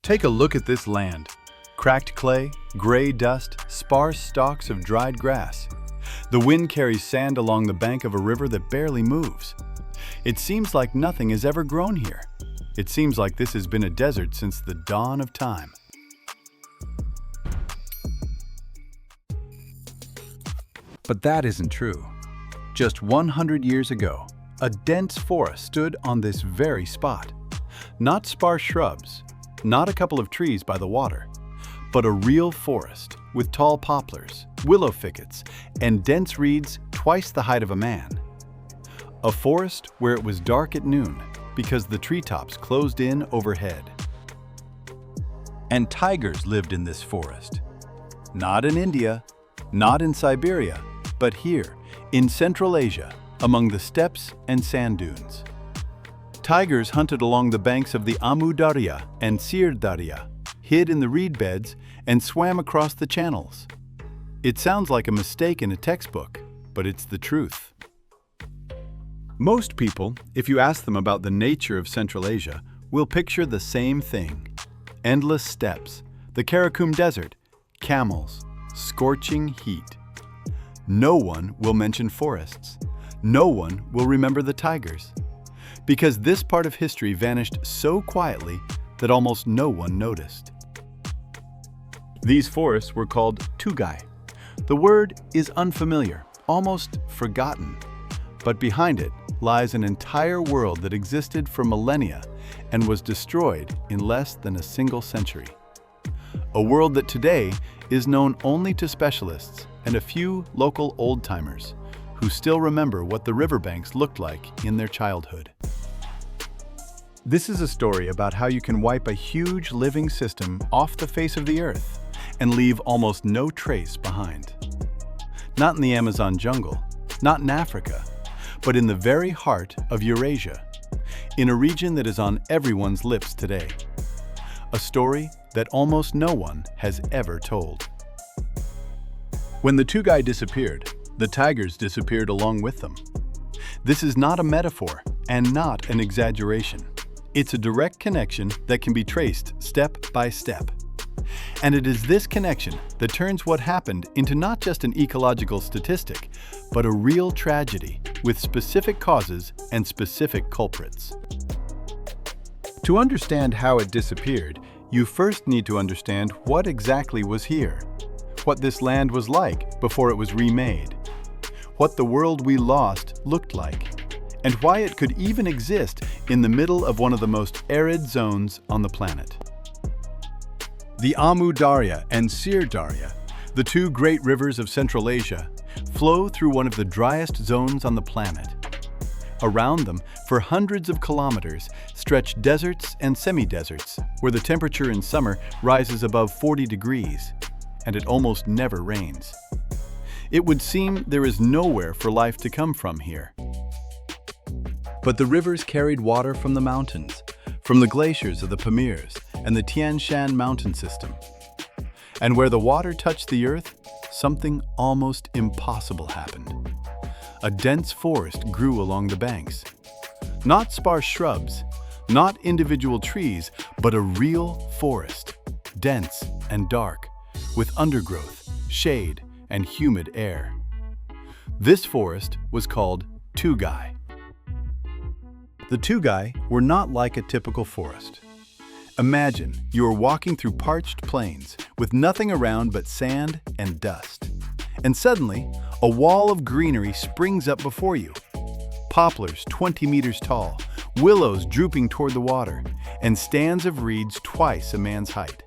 Take a look at this land. Cracked clay, gray dust, sparse stalks of dried grass. The wind carries sand along the bank of a river that barely moves. It seems like nothing has ever grown here. It seems like this has been a desert since the dawn of time. But that isn't true. Just 100 years ago, a dense forest stood on this very spot. Not sparse shrubs, not a couple of trees by the water, but a real forest with tall poplars, willow thickets, and dense reeds twice the height of a man. A forest where it was dark at noon because the treetops closed in overhead. And tigers lived in this forest. Not in India, not in Siberia, but here, in Central Asia, among the steppes and sand dunes. Tigers hunted along the banks of the Amu Darya and Sir Darya, hid in the reed beds, and swam across the channels. It sounds like a mistake in a textbook, but it's the truth. Most people, if you ask them about the nature of Central Asia, will picture the same thing. Endless steppes, the Karakum Desert, camels, scorching heat. No one will mention forests. No one will remember the tigers. Because this part of history vanished so quietly that almost no one noticed. These forests were called tugai. The word is unfamiliar, almost forgotten. But behind it lies an entire world that existed for millennia and was destroyed in less than a single century. A world that today is known only to specialists and a few local old-timers who still remember what the riverbanks looked like in their childhood. This is a story about how you can wipe a huge living system off the face of the earth and leave almost no trace behind. Not in the Amazon jungle, not in Africa, but in the very heart of Eurasia, in a region that is on everyone's lips today. A story that almost no one has ever told. When the tugai disappeared, the tigers disappeared along with them. This is not a metaphor and not an exaggeration. It's a direct connection that can be traced step by step. And it is this connection that turns what happened into not just an ecological statistic, but a real tragedy with specific causes and specific culprits. To understand how it disappeared, you first need to understand what exactly was here, what this land was like before it was remade, what the world we lost looked like, and why it could even exist in the middle of one of the most arid zones on the planet. The Amu Darya and Sir Darya, the two great rivers of Central Asia, flow through one of the driest zones on the planet. Around them, for hundreds of kilometers, stretch deserts and semi-deserts, where the temperature in summer rises above 40 degrees, and it almost never rains. It would seem there is nowhere for life to come from here. But the rivers carried water from the mountains, from the glaciers of the Pamirs and the Tian Shan mountain system. And where the water touched the earth, something almost impossible happened. A dense forest grew along the banks. Not sparse shrubs, not individual trees, but a real forest, dense and dark, with undergrowth, shade, and humid air. This forest was called tugai. The tugai were not like a typical forest. Imagine you are walking through parched plains with nothing around but sand and dust. And suddenly, a wall of greenery springs up before you. Poplars 20 meters tall, willows drooping toward the water, and stands of reeds twice a man's height.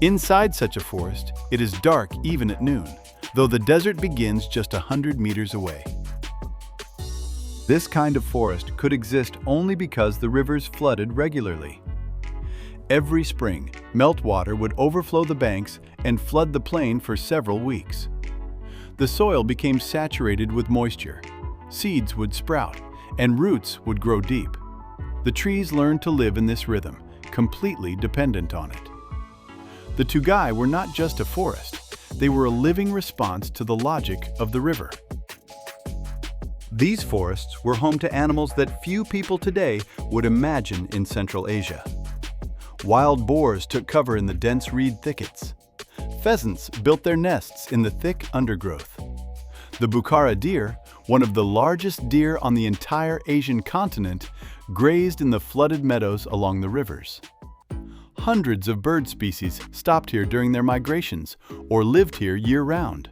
Inside such a forest, it is dark even at noon, though the desert begins just 100 meters away. This kind of forest could exist only because the rivers flooded regularly. Every spring, meltwater would overflow the banks and flood the plain for several weeks. The soil became saturated with moisture. Seeds would sprout, and roots would grow deep. The trees learned to live in this rhythm, completely dependent on it. The tugai were not just a forest, they were a living response to the logic of the river. These forests were home to animals that few people today would imagine in Central Asia. Wild boars took cover in the dense reed thickets. Pheasants built their nests in the thick undergrowth. The Bukhara deer, one of the largest deer on the entire Asian continent, grazed in the flooded meadows along the rivers. Hundreds of bird species stopped here during their migrations or lived here year-round.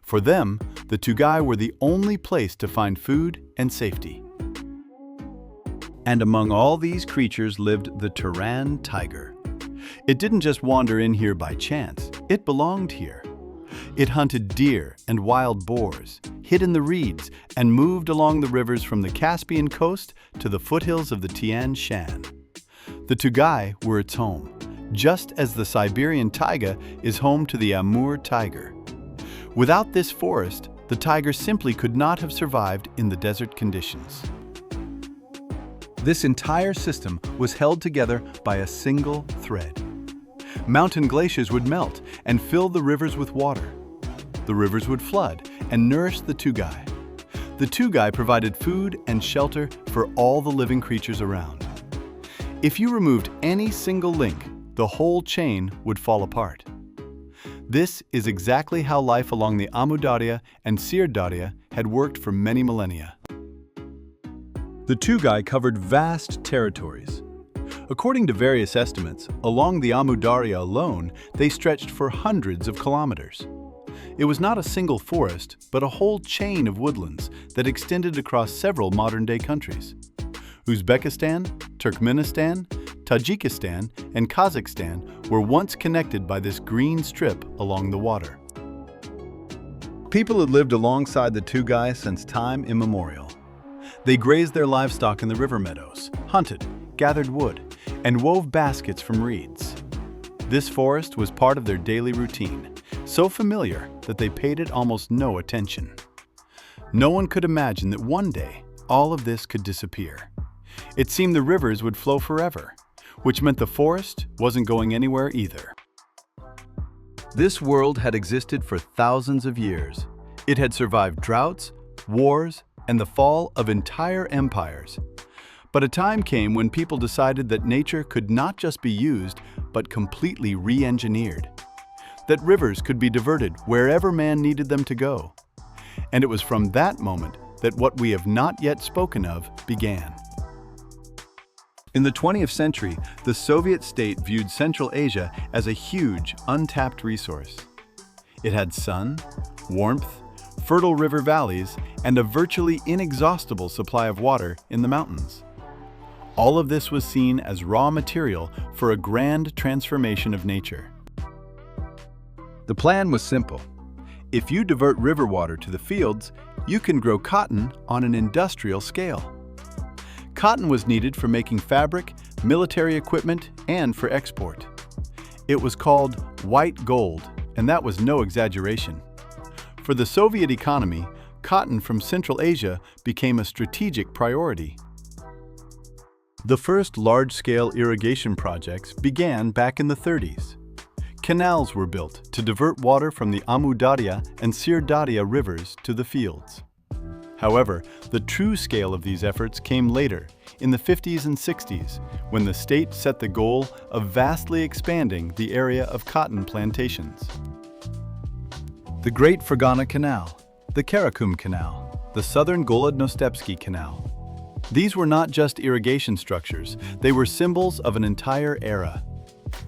For them, the tugai were the only place to find food and safety. And among all these creatures lived the Turan tiger. It didn't just wander in here by chance, it belonged here. It hunted deer and wild boars, hid in the reeds, and moved along the rivers from the Caspian coast to the foothills of the Tian Shan. The tugai were its home, just as the Siberian taiga is home to the Amur tiger. Without this forest, the tiger simply could not have survived in the desert conditions. This entire system was held together by a single thread. Mountain glaciers would melt and fill the rivers with water. The rivers would flood and nourish the tugai. The tugai provided food and shelter for all the living creatures around. If you removed any single link, the whole chain would fall apart. This is exactly how life along the Amu Darya and Sir Darya had worked for many millennia. The tugai covered vast territories. According to various estimates, along the Amu Darya alone, they stretched for hundreds of kilometers. It was not a single forest, but a whole chain of woodlands that extended across several modern-day countries. Uzbekistan, Turkmenistan, Tajikistan, and Kazakhstan were once connected by this green strip along the water. People had lived alongside the tugai since time immemorial. They grazed their livestock in the river meadows, hunted, gathered wood, and wove baskets from reeds. This forest was part of their daily routine, so familiar that they paid it almost no attention. No one could imagine that one day all of this could disappear. It seemed the rivers would flow forever, which meant the forest wasn't going anywhere either. This world had existed for thousands of years. It had survived droughts, wars, and the fall of entire empires. But a time came when people decided that nature could not just be used, but completely re-engineered. That rivers could be diverted wherever man needed them to go. And it was from that moment that what we have not yet spoken of began. In the 20th century, the Soviet state viewed Central Asia as a huge, untapped resource. It had sun, warmth, fertile river valleys, and a virtually inexhaustible supply of water in the mountains. All of this was seen as raw material for a grand transformation of nature. The plan was simple. If you divert river water to the fields, you can grow cotton on an industrial scale. Cotton was needed for making fabric, military equipment, and for export. It was called white gold, and that was no exaggeration. For the Soviet economy, cotton from Central Asia became a strategic priority. The first large-scale irrigation projects began back in the 30s. Canals were built to divert water from the Amu Darya and Sir Darya rivers to the fields. However, the true scale of these efforts came later, in the 50s and 60s, when the state set the goal of vastly expanding the area of cotton plantations. The Great Fergana Canal, the Karakum Canal, the Southern Golodnostepsky Canal. These were not just irrigation structures, they were symbols of an entire era.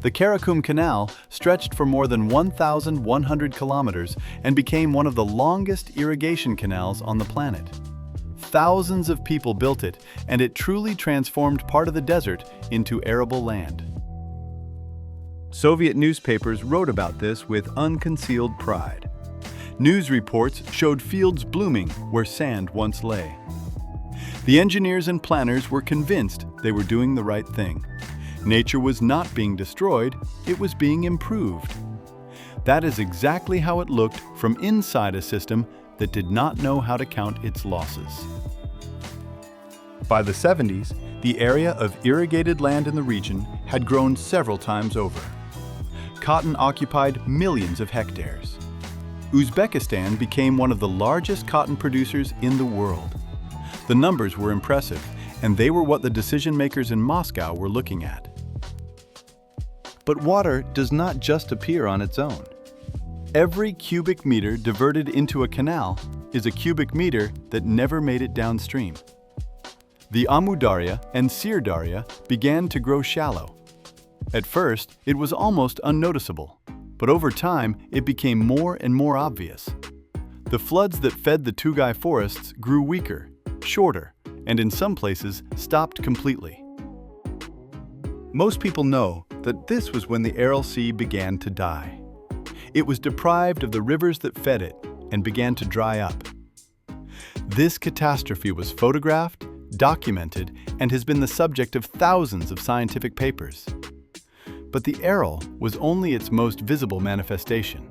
The Karakum Canal stretched for more than 1,100 kilometers and became one of the longest irrigation canals on the planet. Thousands of people built it, and it truly transformed part of the desert into arable land. Soviet newspapers wrote about this with unconcealed pride. News reports showed fields blooming where sand once lay. The engineers and planners were convinced they were doing the right thing. Nature was not being destroyed, it was being improved. That is exactly how it looked from inside a system that did not know how to count its losses. By the 70s, the area of irrigated land in the region had grown several times over. Cotton occupied millions of hectares. Uzbekistan became one of the largest cotton producers in the world. The numbers were impressive, and they were what the decision makers in Moscow were looking at. But water does not just appear on its own. Every cubic meter diverted into a canal is a cubic meter that never made it downstream. The Amu Darya and Sir Darya began to grow shallow. At first, it was almost unnoticeable, but over time, it became more and more obvious. The floods that fed the tugai forests grew weaker, shorter, and in some places stopped completely. Most people know that this was when the Aral Sea began to die. It was deprived of the rivers that fed it and began to dry up. This catastrophe was photographed, documented, and has been the subject of thousands of scientific papers. But the Aral was only its most visible manifestation.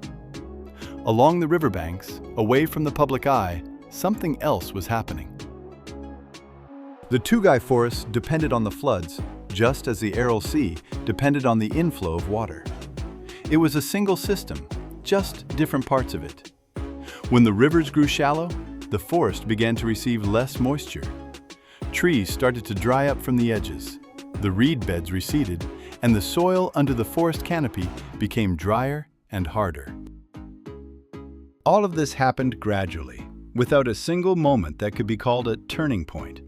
Along the riverbanks, away from the public eye, something else was happening. The tugai forests depended on the floods, just as the Aral Sea depended on the inflow of water. It was a single system, just different parts of it. When the rivers grew shallow, the forest began to receive less moisture. Trees started to dry up from the edges, the reed beds receded, and the soil under the forest canopy became drier and harder. All of this happened gradually, without a single moment that could be called a turning point.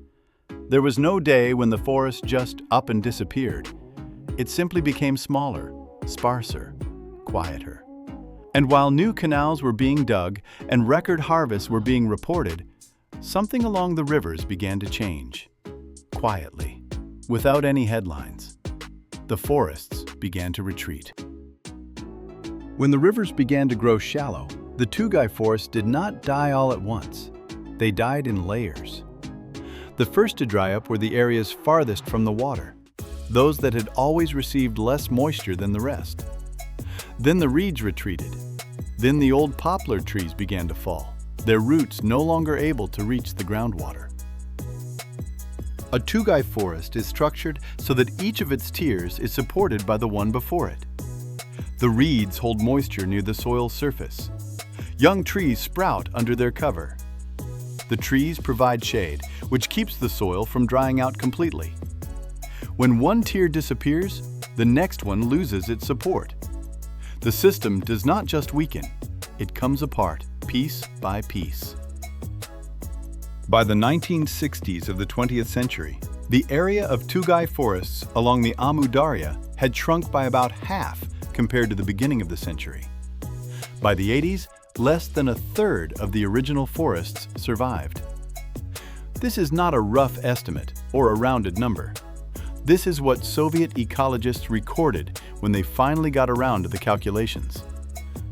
There was no day when the forest just up and disappeared. It simply became smaller, sparser, quieter. And while new canals were being dug and record harvests were being reported, something along the rivers began to change. Quietly, without any headlines, the forests began to retreat. When the rivers began to grow shallow, the tugai forest did not die all at once. They died in layers. The first to dry up were the areas farthest from the water, those that had always received less moisture than the rest. Then the reeds retreated. Then the old poplar trees began to fall, their roots no longer able to reach the groundwater. A tugai forest is structured so that each of its tiers is supported by the one before it. The reeds hold moisture near the soil's surface. Young trees sprout under their cover. The trees provide shade, which keeps the soil from drying out completely. When one tier disappears, the next one loses its support. The system does not just weaken, it comes apart piece by piece. By the 1960s of the 20th century, the area of tugai forests along the Amu Darya had shrunk by about half compared to the beginning of the century. By the 80s, less than a third of the original forests survived. This is not a rough estimate or a rounded number. This is what Soviet ecologists recorded when they finally got around to the calculations.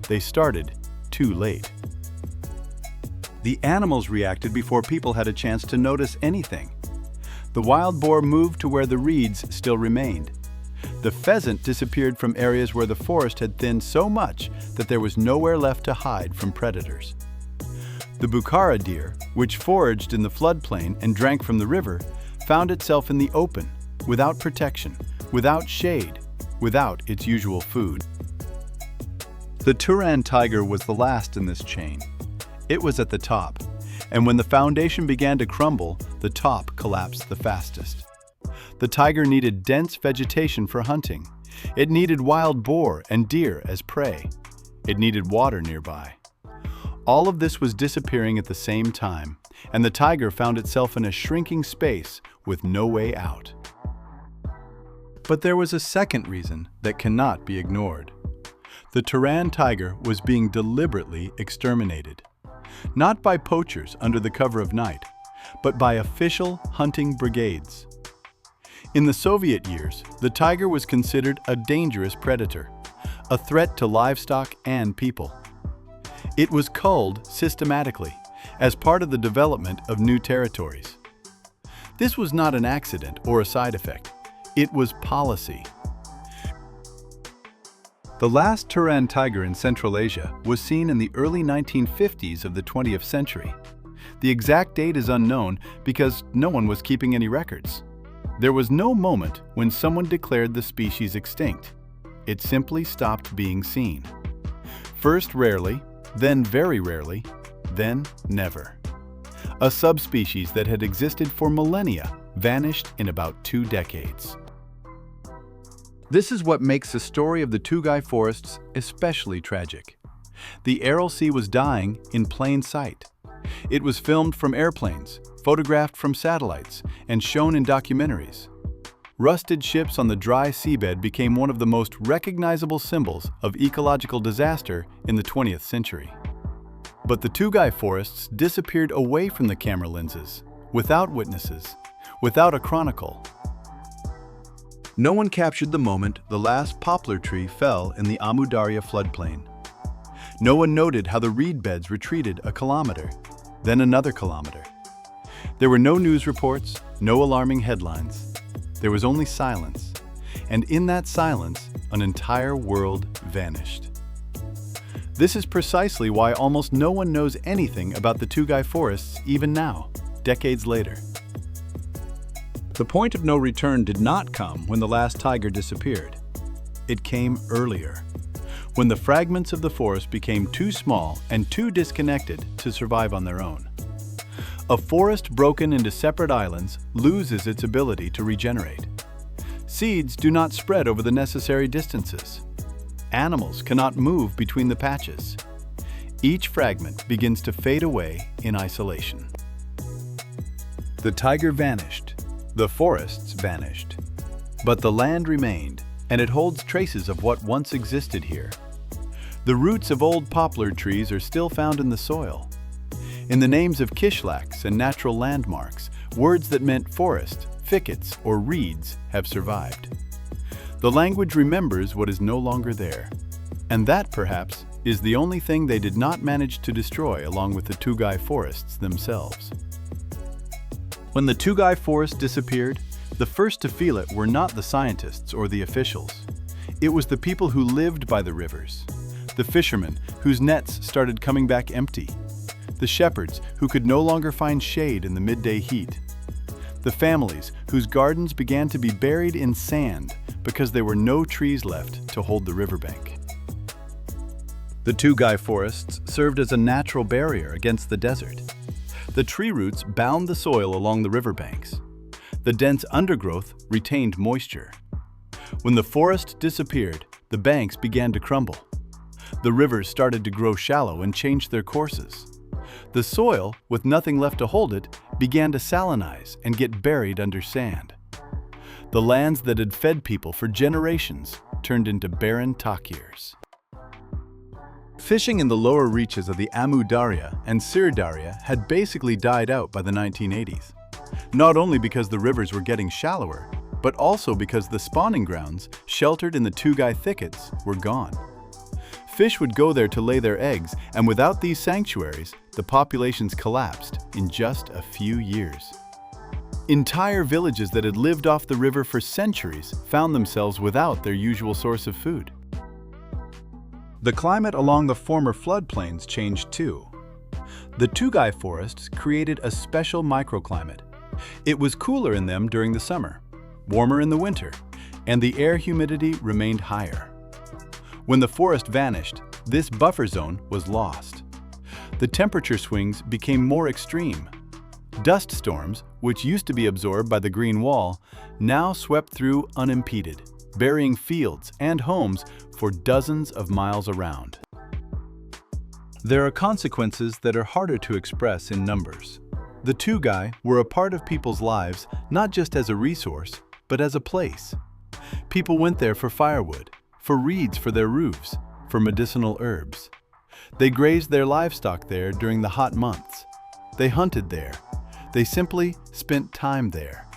They started too late. The animals reacted before people had a chance to notice anything. The wild boar moved to where the reeds still remained. The pheasant disappeared from areas where the forest had thinned so much that there was nowhere left to hide from predators. The Bukhara deer, which foraged in the floodplain and drank from the river, found itself in the open, without protection, without shade, without its usual food. The Turan tiger was the last in this chain. It was at the top, and when the foundation began to crumble, the top collapsed the fastest. The tiger needed dense vegetation for hunting. It needed wild boar and deer as prey. It needed water nearby. All of this was disappearing at the same time, and the tiger found itself in a shrinking space with no way out. But there was a second reason that cannot be ignored. The Turan tiger was being deliberately exterminated, not by poachers under the cover of night, but by official hunting brigades. In the Soviet years, the tiger was considered a dangerous predator, a threat to livestock and people. It was culled systematically as part of the development of new territories. This was not an accident or a side effect. It was policy. The last Turan tiger in Central Asia was seen in the early 1950s of the 20th century. The exact date is unknown because no one was keeping any records. There was no moment when someone declared the species extinct. It simply stopped being seen. First rarely, then very rarely, then never. A subspecies that had existed for millennia vanished in about 2 decades. This is what makes the story of the tugai forests especially tragic. The Aral Sea was dying in plain sight. It was filmed from airplanes, photographed from satellites, and shown in documentaries. Rusted ships on the dry seabed became one of the most recognizable symbols of ecological disaster in the 20th century. But the tugai forests disappeared away from the camera lenses, without witnesses, without a chronicle. No one captured the moment the last poplar tree fell in the Amu Darya floodplain. No one noted how the reed beds retreated a kilometer, then another kilometer. There were no news reports, no alarming headlines. There was only silence, and in that silence, an entire world vanished. This is precisely why almost no one knows anything about the tugai forests even now, decades later. The point of no return did not come when the last tiger disappeared. It came earlier, when the fragments of the forest became too small and too disconnected to survive on their own. A forest broken into separate islands loses its ability to regenerate. Seeds do not spread over the necessary distances. Animals cannot move between the patches. Each fragment begins to fade away in isolation. The tiger vanished. The forests vanished. But the land remained, and it holds traces of what once existed here. The roots of old poplar trees are still found in the soil. In the names of kishlaks and natural landmarks, words that meant forest, thickets, or reeds have survived. The language remembers what is no longer there. And that, perhaps, is the only thing they did not manage to destroy along with the tugai forests themselves. When the tugai forest disappeared, the first to feel it were not the scientists or the officials. It was the people who lived by the rivers, the fishermen whose nets started coming back empty, the shepherds who could no longer find shade in the midday heat, the families whose gardens began to be buried in sand because there were no trees left to hold the riverbank. The tugai forests served as a natural barrier against the desert. The tree roots bound the soil along the riverbanks. The dense undergrowth retained moisture. When the forest disappeared, the banks began to crumble. The rivers started to grow shallow and change their courses. The soil, with nothing left to hold it, began to salinize and get buried under sand. The lands that had fed people for generations turned into barren takyrs. Fishing in the lower reaches of the Amu Darya and Sir Darya had basically died out by the 1980s. Not only because the rivers were getting shallower, but also because the spawning grounds, sheltered in the tugai thickets, were gone. Fish would go there to lay their eggs, and without these sanctuaries, the populations collapsed in just a few years. Entire villages that had lived off the river for centuries found themselves without their usual source of food. The climate along the former floodplains changed too. The tugai forests created a special microclimate. It was cooler in them during the summer, warmer in the winter, and the air humidity remained higher. When the forest vanished, this buffer zone was lost. The temperature swings became more extreme. Dust storms, which used to be absorbed by the green wall, now swept through unimpeded, burying fields and homes for dozens of miles around. There are consequences that are harder to express in numbers. The tugai were a part of people's lives not just as a resource, but as a place. People went there for firewood, for reeds for their roofs, for medicinal herbs. They grazed their livestock there during the hot months. They hunted there. They simply spent time there.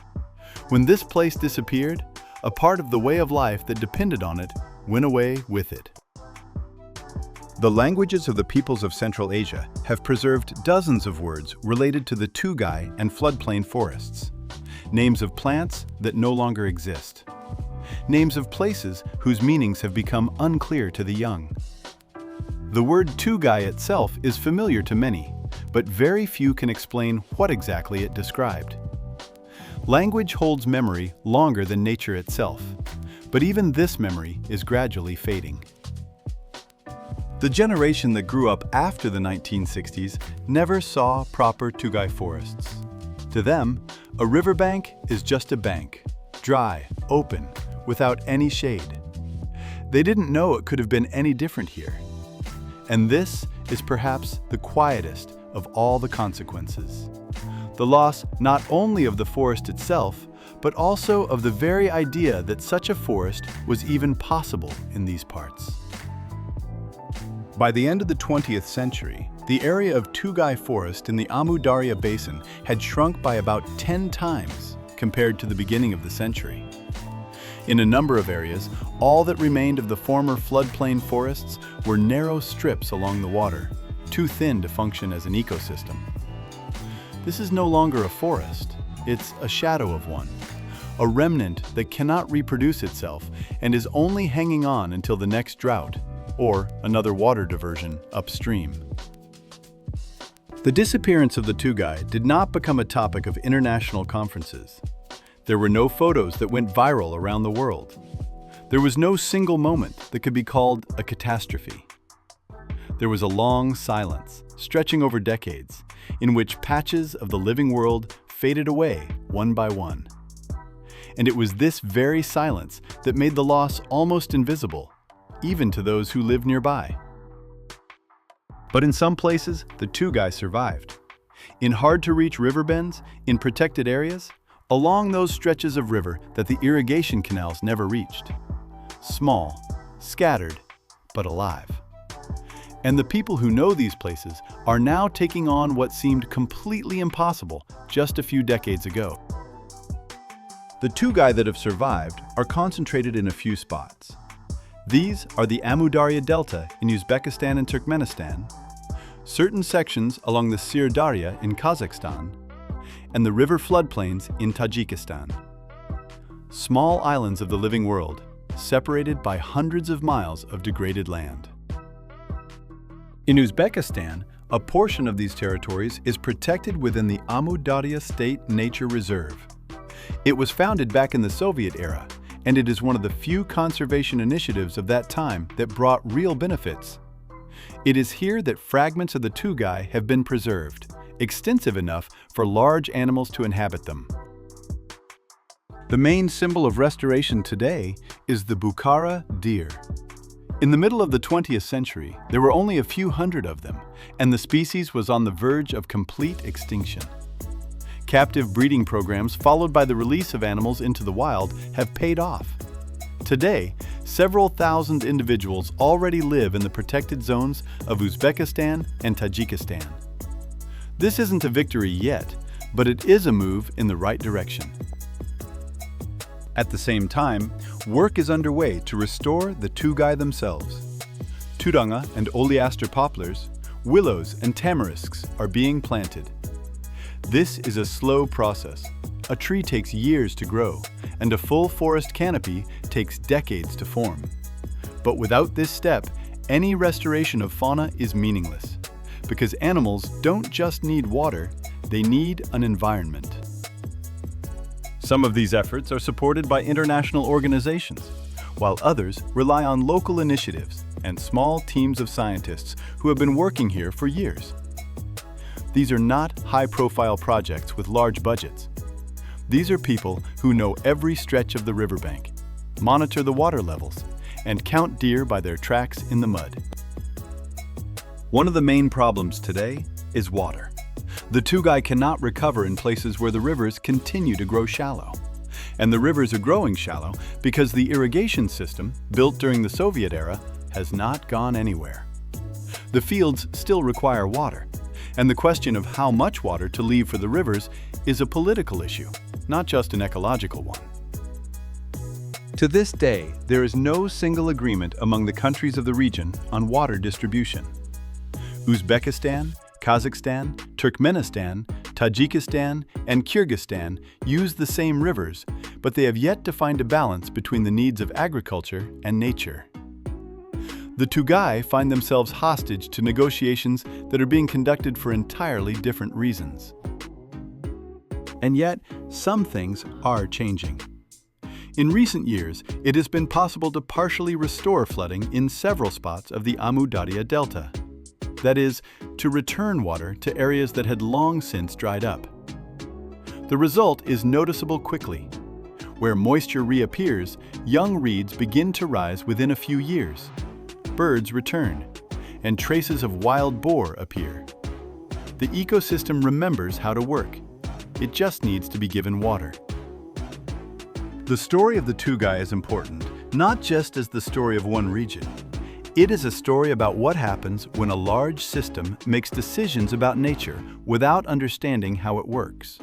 When this place disappeared, a part of the way of life that depended on it went away with it. The languages of the peoples of Central Asia have preserved dozens of words related to the tugai and floodplain forests, names of plants that no longer exist, names of places whose meanings have become unclear to the young. The word tugai itself is familiar to many, but very few can explain what exactly it described. Language holds memory longer than nature itself, but even this memory is gradually fading. The generation that grew up after the 1960s never saw proper tugai forests. To them, a riverbank is just a bank, dry, open, without any shade. They didn't know it could have been any different here. And this is perhaps the quietest of all the consequences. The loss not only of the forest itself, but also of the very idea that such a forest was even possible in these parts. By the end of the 20th century, the area of tugai forest in the Amu Darya Basin had shrunk by about 10 times compared to the beginning of the century. In a number of areas, all that remained of the former floodplain forests were narrow strips along the water, too thin to function as an ecosystem. This is no longer a forest, it's a shadow of one, a remnant that cannot reproduce itself and is only hanging on until the next drought or another water diversion upstream. The disappearance of the tugai did not become a topic of international conferences. There were no photos that went viral around the world. There was no single moment that could be called a catastrophe. There was a long silence, stretching over decades, in which patches of the living world faded away one by one. And it was this very silence that made the loss almost invisible, even to those who lived nearby. But in some places, the tugai survived. In hard-to-reach river bends, in protected areas, along those stretches of river that the irrigation canals never reached. Small, scattered, but alive. And the people who know these places are now taking on what seemed completely impossible just a few decades ago. The tugai that have survived are concentrated in a few spots. These are the Amu Darya Delta in Uzbekistan and Turkmenistan, certain sections along the Sir Darya in Kazakhstan, and the river floodplains in Tajikistan. Small islands of the living world, separated by hundreds of miles of degraded land. In Uzbekistan, a portion of these territories is protected within the Amu Darya State Nature Reserve. It was founded back in the Soviet era, and it is one of the few conservation initiatives of that time that brought real benefits. It is here that fragments of the tugai have been preserved, extensive enough for large animals to inhabit them. The main symbol of restoration today is the Bukhara deer. In the middle of the 20th century, there were only a few hundred of them, and the species was on the verge of complete extinction. Captive breeding programs followed by the release of animals into the wild have paid off. Today, several thousand individuals already live in the protected zones of Uzbekistan and Tajikistan. This isn't a victory yet, but it is a move in the right direction. At the same time, work is underway to restore the tugai themselves. Turanga and oleaster poplars, willows and tamarisks are being planted. This is a slow process. A tree takes years to grow, and a full forest canopy takes decades to form. But without this step, any restoration of fauna is meaningless, because animals don't just need water, they need an environment. Some of these efforts are supported by international organizations, while others rely on local initiatives and small teams of scientists who have been working here for years. These are not high-profile projects with large budgets. These are people who know every stretch of the riverbank, monitor the water levels, and count deer by their tracks in the mud. One of the main problems today is water. The tugai cannot recover in places where the rivers continue to grow shallow. And the rivers are growing shallow because the irrigation system, built during the Soviet era, has not gone anywhere. The fields still require water, and the question of how much water to leave for the rivers is a political issue, not just an ecological one. To this day, there is no single agreement among the countries of the region on water distribution. Uzbekistan, Kazakhstan, Turkmenistan, Tajikistan, and Kyrgyzstan use the same rivers, but they have yet to find a balance between the needs of agriculture and nature. The tugai find themselves hostage to negotiations that are being conducted for entirely different reasons. And yet, some things are changing. In recent years, it has been possible to partially restore flooding in several spots of the Amu Darya Delta. That is, to return water to areas that had long since dried up. The result is noticeable quickly. Where moisture reappears, young reeds begin to rise within a few years. Birds return, and traces of wild boar appear. The ecosystem remembers how to work. It just needs to be given water. The story of the tugai is important, not just as the story of one region. It is a story about what happens when a large system makes decisions about nature without understanding how it works.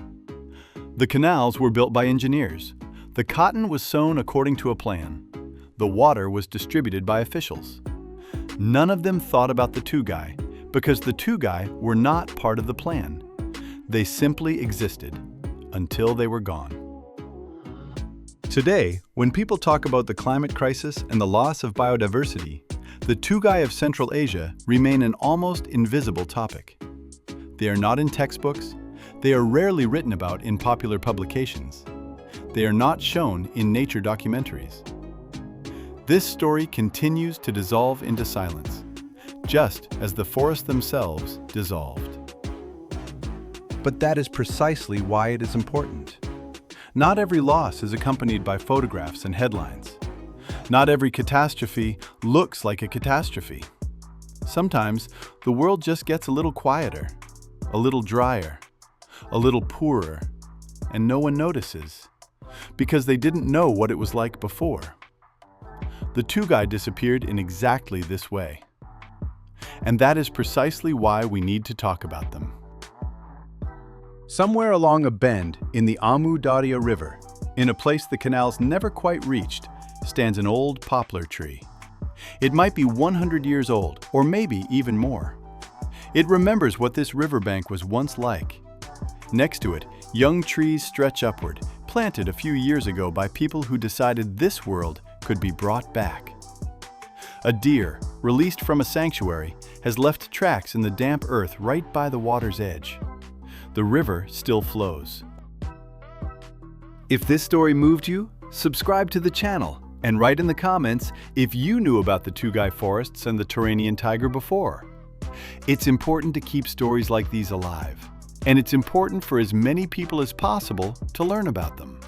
The canals were built by engineers. The cotton was sown according to a plan. The water was distributed by officials. None of them thought about the tugai because the tugai were not part of the plan. They simply existed until they were gone. Today, when people talk about the climate crisis and the loss of biodiversity, the tugai of Central Asia remain an almost invisible topic. They are not in textbooks. They are rarely written about in popular publications. They are not shown in nature documentaries. This story continues to dissolve into silence, just as the forests themselves dissolved. But that is precisely why it is important. Not every loss is accompanied by photographs and headlines. Not every catastrophe looks like a catastrophe. Sometimes the world just gets a little quieter, a little drier, a little poorer, and no one notices, because they didn't know what it was like before. The tugai disappeared in exactly this way. And that is precisely why we need to talk about them. Somewhere along a bend in the Amu Darya River, in a place the canals never quite reached, stands an old poplar tree. It might be 100 years old, or maybe even more. It remembers what this riverbank was once like. Next to it, young trees stretch upward, planted a few years ago by people who decided this world could be brought back. A deer, released from a sanctuary, has left tracks in the damp earth right by the water's edge. The river still flows. If this story moved you, subscribe to the channel and write in the comments if you knew about the tugai forests and the Turanian tiger before. It's important to keep stories like these alive, and it's important for as many people as possible to learn about them.